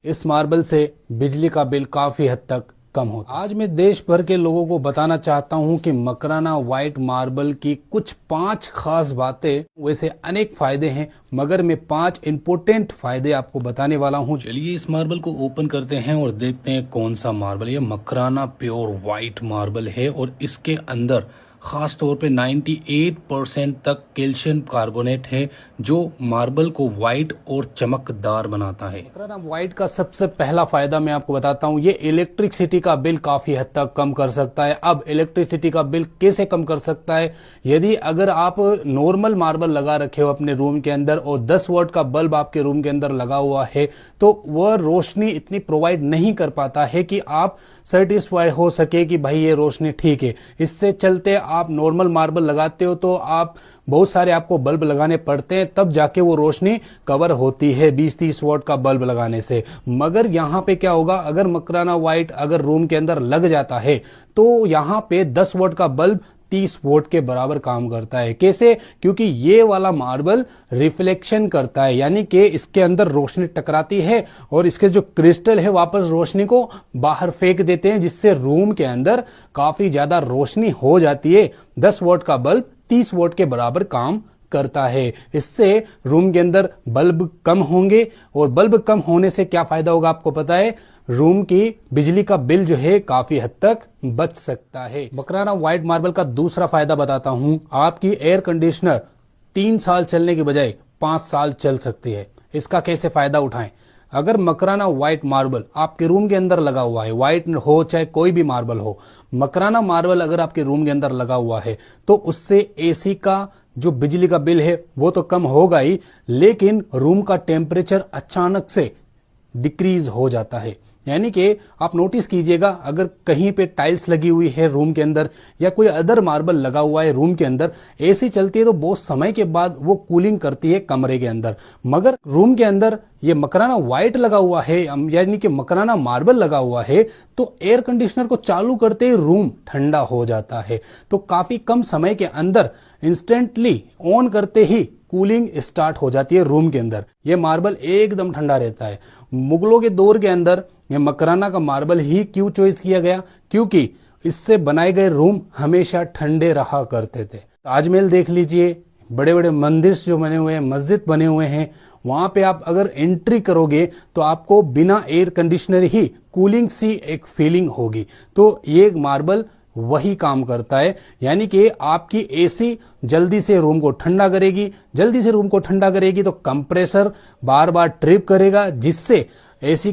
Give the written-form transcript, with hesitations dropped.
इस मार्बल से बिजली का बिल काफी हद तक कम होता है। आज मैं देश भर के लोगों को बताना चाहता हूं कि मकराना व्हाइट मार्बल की कुछ 5 खास बातें, वैसे अनेक फायदे हैं मगर मैं 5 इंपॉर्टेंट फायदे आपको बताने वाला हूं। चलिए इस मार्बल को ओपन करते हैं और देखते हैं कौन सा मार्बल। ये मकराना प्योर व्हाइट मार्बल है और इसके अंदर खास तौर पे 98% तक कैल्शियम कार्बोनेट है जो मार्बल को व्हाइट और चमकदार बनाता है। मकराना व्हाइट का सबसे पहला फायदा मैं आपको बताता हूं, ये इलेक्ट्रिसिटी का बिल काफी हद तक कम कर सकता है। अब इलेक्ट्रिसिटी का बिल कैसे कम कर सकता है? यदि अगर आप नॉर्मल मार्बल लगा रखे हो अपने रूम के अंदर और 10 वॉट का बल्ब आपके रूम के अंदर लगा हुआ है तो वह रोशनी इतनी प्रोवाइड नहीं कर पाता है कि आप सेटिस्फाई हो सके कि भाई ये रोशनी ठीक है। इससे चलते आप नॉर्मल मार्बल लगाते हो तो आप बहुत सारे आपको बल्ब लगाने पड़ते हैं, तब जाके वो रोशनी कवर होती है 20-30 वॉट का बल्ब लगाने से। मगर यहाँ पे क्या होगा, अगर मकराना व्हाइट अगर रूम के अंदर लग जाता है तो यहाँ पे 10 वॉट का बल्ब 30 वोल्ट के बराबर काम करता है। कैसे? क्योंकि ये वाला मार्बल रिफ्लेक्शन करता है, यानी कि इसके अंदर रोशनी टकराती है और इसके जो क्रिस्टल है वापस रोशनी को बाहर फेंक देते हैं, जिससे रूम के अंदर काफी ज्यादा रोशनी हो जाती है। 10 वोल्ट का बल्ब 30 वोल्ट के बराबर काम करता है। इससे रूम के अंदर बल्ब कम होंगे और बल्ब कम होने से क्या फायदा होगा आपको पता है? रूम की बिजली का बिल जो है काफी हद तक बच सकता है। मकराना व्हाइट मार्बल का दूसरा फायदा बताता हूं, आपकी एयर कंडीशनर 3 साल चलने की बजाय 5 साल चल सकती है। इसका कैसे फायदा उठाएं? अगर मकराना व्हाइट मार्बल आपके रूम के अंदर लगा हुआ है, व्हाइट हो चाहे कोई भी मार्बल हो, मकराना मार्बल अगर आपके रूम के अंदर लगा हुआ है तो उससे एसी का जो बिजली का बिल है वो तो कम होगा ही, लेकिन रूम का टेम्परेचर अचानक से डिक्रीज हो जाता है। यानी कि आप नोटिस कीजिएगा, अगर कहीं पे टाइल्स लगी हुई है रूम के अंदर या कोई अदर मार्बल लगा हुआ है रूम के अंदर, एसी चलती है तो बहुत समय के बाद वो कूलिंग करती है कमरे के अंदर। मगर रूम के अंदर ये मकराना व्हाइट लगा हुआ है, यानी कि मकराना मार्बल लगा हुआ है, तो एयर कंडीशनर को चालू करते ही रूम ठंडा हो जाता है। तो काफी कम समय के अंदर इंस्टेंटली ऑन करते ही कूलिंग स्टार्ट हो जाती है रूम के अंदर। ये मार्बल एकदम ठंडा रहता है। मुगलों के दौर के अंदर ये मकराना का मार्बल ही क्यों चॉइस किया गया? क्योंकि इससे बनाए गए रूम हमेशा ठंडे रहा करते थे। ताजमहल देख लीजिए, बड़े बड़े मंदिर जो बने हुए हैं, मस्जिद बने हुए हैं, वहां पे आप अगर एंट्री करोगे तो आपको बिना एयर कंडीशनर ही कूलिंग सी एक फीलिंग होगी। तो ये मार्बल वही काम करता है, यानी कि आपकी एसी जल्दी से रूम को ठंडा करेगी। जल्दी से रूम को ठंडा करेगी तो कंप्रेसर बार बार ट्रिप करेगा, जिससे एसी